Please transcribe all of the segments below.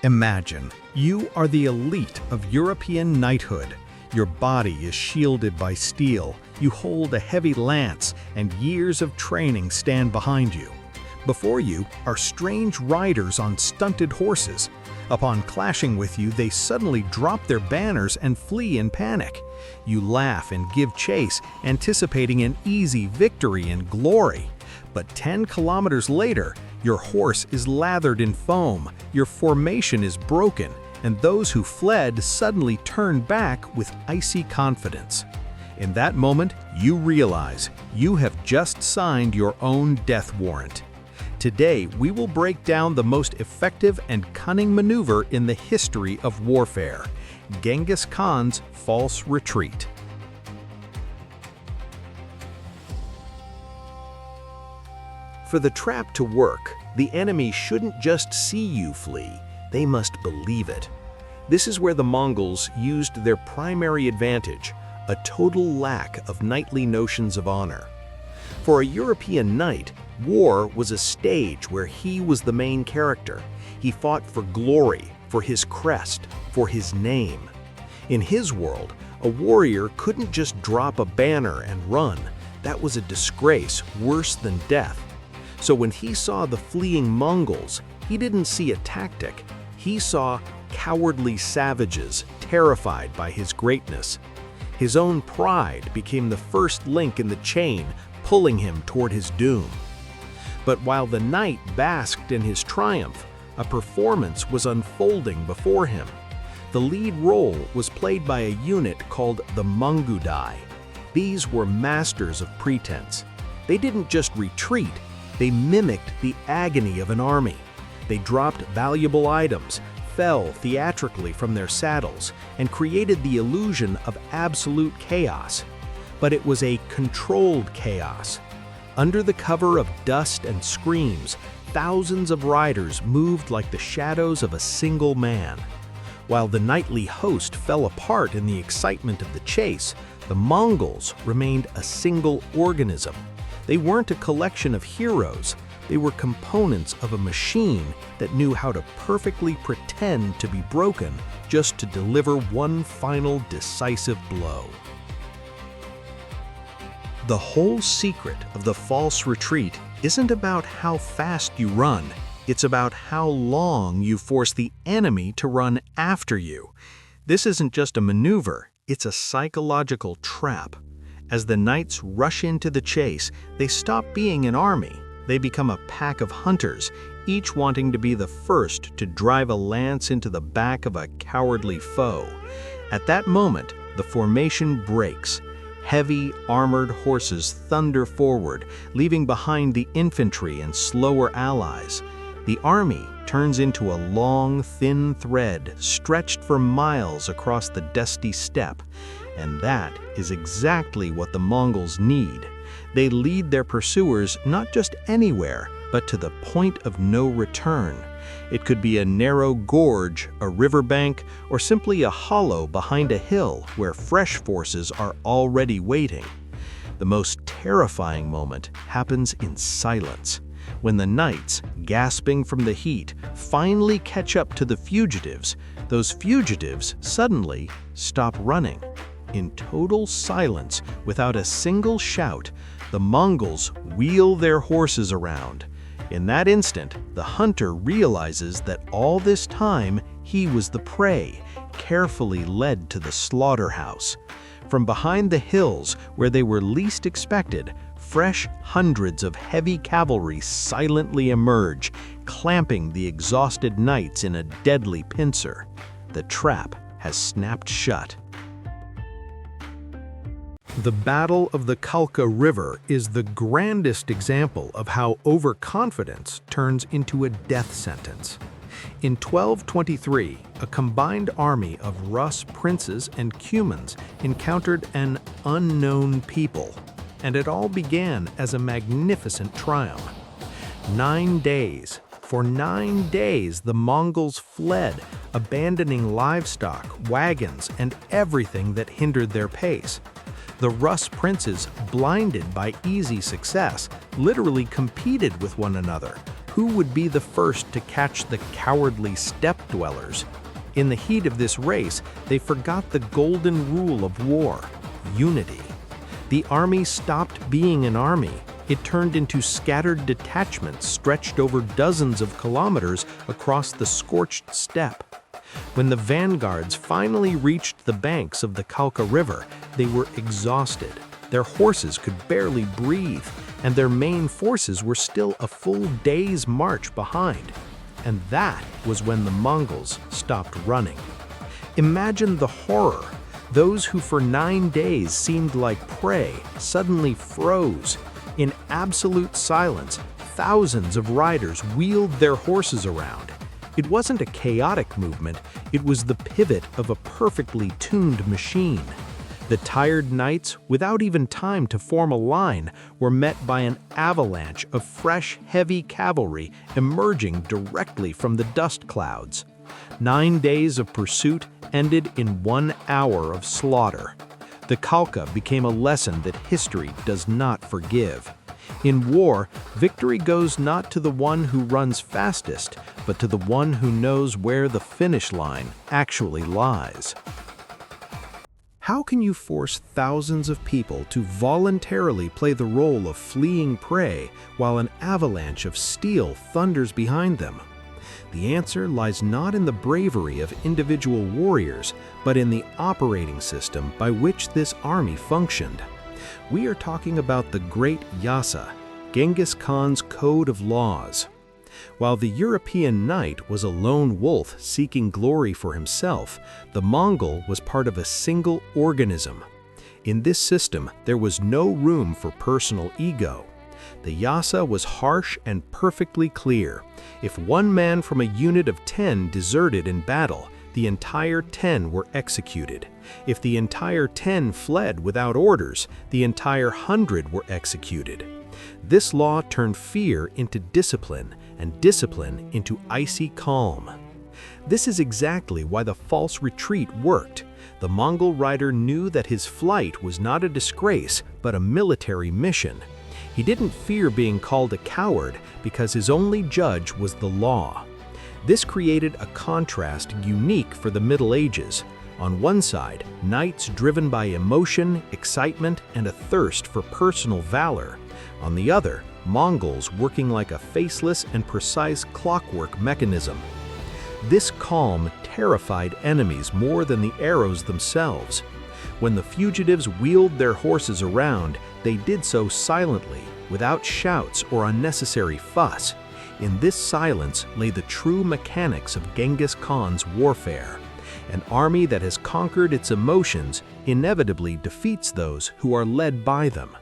Imagine, you are the elite of European knighthood. Your body is shielded by steel, you hold a heavy lance, and years of training stand behind you. Before you are strange riders on stunted horses. Upon clashing with you, they suddenly drop their banners and flee in panic. You laugh and give chase, anticipating an easy victory and glory. But 10 kilometers later, your horse is lathered in foam, your formation is broken, and those who fled suddenly turn back with icy confidence. In that moment, you realize you have just signed your own death warrant. Today, we will break down the most effective and cunning maneuver in the history of warfare, Genghis Khan's false retreat. For the trap to work, the enemy shouldn't just see you flee, they must believe it. This is where the Mongols used their primary advantage, a total lack of knightly notions of honor. For a European knight, war was a stage where he was the main character. He fought for glory, for his crest, for his name. In his world, a warrior couldn't just drop a banner and run. That was a disgrace worse than death. So when he saw the fleeing Mongols, he didn't see a tactic. He saw cowardly savages terrified by his greatness. His own pride became the first link in the chain, pulling him toward his doom. But while the knight basked in his triumph, a performance was unfolding before him. The lead role was played by a unit called the Mangudai. These were masters of pretense. They didn't just retreat, they mimicked the agony of an army. They dropped valuable items, fell theatrically from their saddles, and created the illusion of absolute chaos. But it was a controlled chaos. Under the cover of dust and screams, thousands of riders moved like the shadows of a single man. While the knightly host fell apart in the excitement of the chase, the Mongols remained a single organism. They weren't a collection of heroes, they were components of a machine that knew how to perfectly pretend to be broken just to deliver one final decisive blow. The whole secret of the false retreat isn't about how fast you run, it's about how long you force the enemy to run after you. This isn't just a maneuver, it's a psychological trap. As the knights rush into the chase, they stop being an army. They become a pack of hunters, each wanting to be the first to drive a lance into the back of a cowardly foe. At that moment, the formation breaks. Heavy, armored horses thunder forward, leaving behind the infantry and slower allies. The army turns into a long, thin thread stretched for miles across the dusty steppe. And that is exactly what the Mongols need. They lead their pursuers not just anywhere, but to the point of no return. It could be a narrow gorge, a riverbank, or simply a hollow behind a hill where fresh forces are already waiting. The most terrifying moment happens in silence, when the knights, gasping from the heat, finally catch up to the fugitives. Those fugitives suddenly stop running. In total silence, without a single shout, the Mongols wheel their horses around. In that instant, the hunter realizes that all this time he was the prey, carefully led to the slaughterhouse. From behind the hills, where they were least expected, fresh hundreds of heavy cavalry silently emerge, clamping the exhausted knights in a deadly pincer. The trap has snapped shut. The Battle of the Kalka River is the grandest example of how overconfidence turns into a death sentence. In 1223, a combined army of Rus princes and Cumans encountered an unknown people, and it all began as a magnificent triumph. For 9 days, the Mongols fled, abandoning livestock, wagons, and everything that hindered their pace. The Rus princes, blinded by easy success, literally competed with one another, Who would be the first to catch the cowardly steppe dwellers? In the heat of this race, they forgot the golden rule of war: unity. The army stopped being an army. It turned into scattered detachments stretched over dozens of kilometers across the scorched steppe. When the vanguards finally reached the banks of the Kalka River, they were exhausted. Their horses could barely breathe, and their main forces were still a full day's march behind. And that was when the Mongols stopped running. Imagine the horror. Those who for 9 days seemed like prey suddenly froze. In absolute silence, thousands of riders wheeled their horses around. It wasn't a chaotic movement, it was the pivot of a perfectly tuned machine. The tired knights, without even time to form a line, were met by an avalanche of fresh, heavy cavalry emerging directly from the dust clouds. 9 days of pursuit ended in 1 hour of slaughter. The Kalka became a lesson that history does not forgive. In war, victory goes not to the one who runs fastest, but to the one who knows where the finish line actually lies. How can you force thousands of people to voluntarily play the role of fleeing prey while an avalanche of steel thunders behind them? The answer lies not in the bravery of individual warriors, but in the operating system by which this army functioned. We are talking about the Great Yasa, Genghis Khan's code of laws. While the European knight was a lone wolf seeking glory for himself, the Mongol was part of a single organism. In this system, there was no room for personal ego. The Yasa was harsh and perfectly clear. If one man from a unit of 10 deserted in battle, the entire 10 were executed. If the entire 10 fled without orders, the entire 100 were executed. This law turned fear into discipline, and discipline into icy calm. This is exactly why the false retreat worked. The Mongol rider knew that his flight was not a disgrace, but a military mission. He didn't fear being called a coward because his only judge was the law. This created a contrast unique for the Middle Ages. On one side, knights driven by emotion, excitement, and a thirst for personal valor. On the other, Mongols working like a faceless and precise clockwork mechanism. This calm terrified enemies more than the arrows themselves. When the fugitives wheeled their horses around, they did so silently, without shouts or unnecessary fuss. In this silence lay the true mechanics of Genghis Khan's warfare. An army that has conquered its emotions inevitably defeats those who are led by them.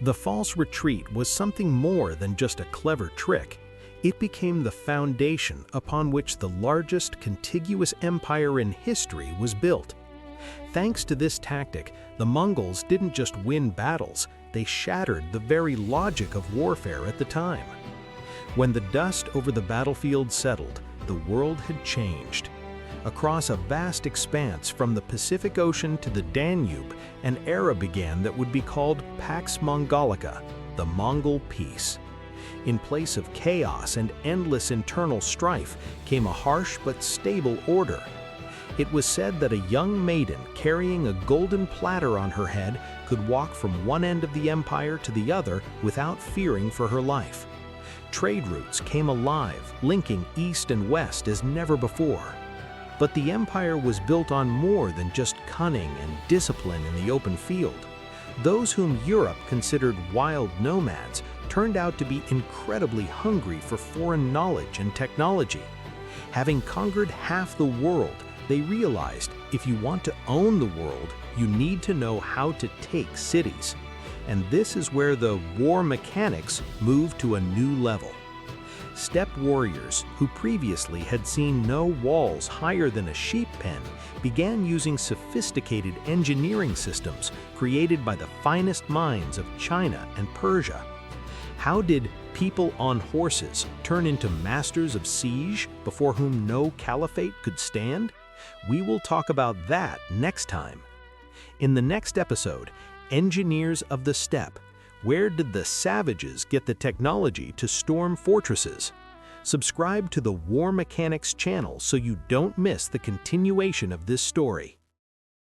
The false retreat was something more than just a clever trick. It became the foundation upon which the largest contiguous empire in history was built. Thanks to this tactic, the Mongols didn't just win battles, they shattered the very logic of warfare at the time. When the dust over the battlefield settled, the world had changed. Across a vast expanse from the Pacific Ocean to the Danube, an era began that would be called Pax Mongolica, the Mongol Peace. In place of chaos and endless internal strife came a harsh but stable order. It was said that a young maiden carrying a golden platter on her head could walk from one end of the empire to the other without fearing for her life. Trade routes came alive, linking east and west as never before. But the empire was built on more than just cunning and discipline in the open field. Those whom Europe considered wild nomads turned out to be incredibly hungry for foreign knowledge and technology. Having conquered half the world, they realized if you want to own the world, you need to know how to take cities. And this is where the war mechanics moved to a new level. Steppe warriors, who previously had seen no walls higher than a sheep pen, began using sophisticated engineering systems created by the finest minds of China and Persia. How did people on horses turn into masters of siege before whom no caliphate could stand? We will talk about that next time. In the next episode, Engineers of the Steppe, Where did the savages get the technology to storm fortresses? Subscribe to the War Mechanics channel so you don't miss the continuation of this story.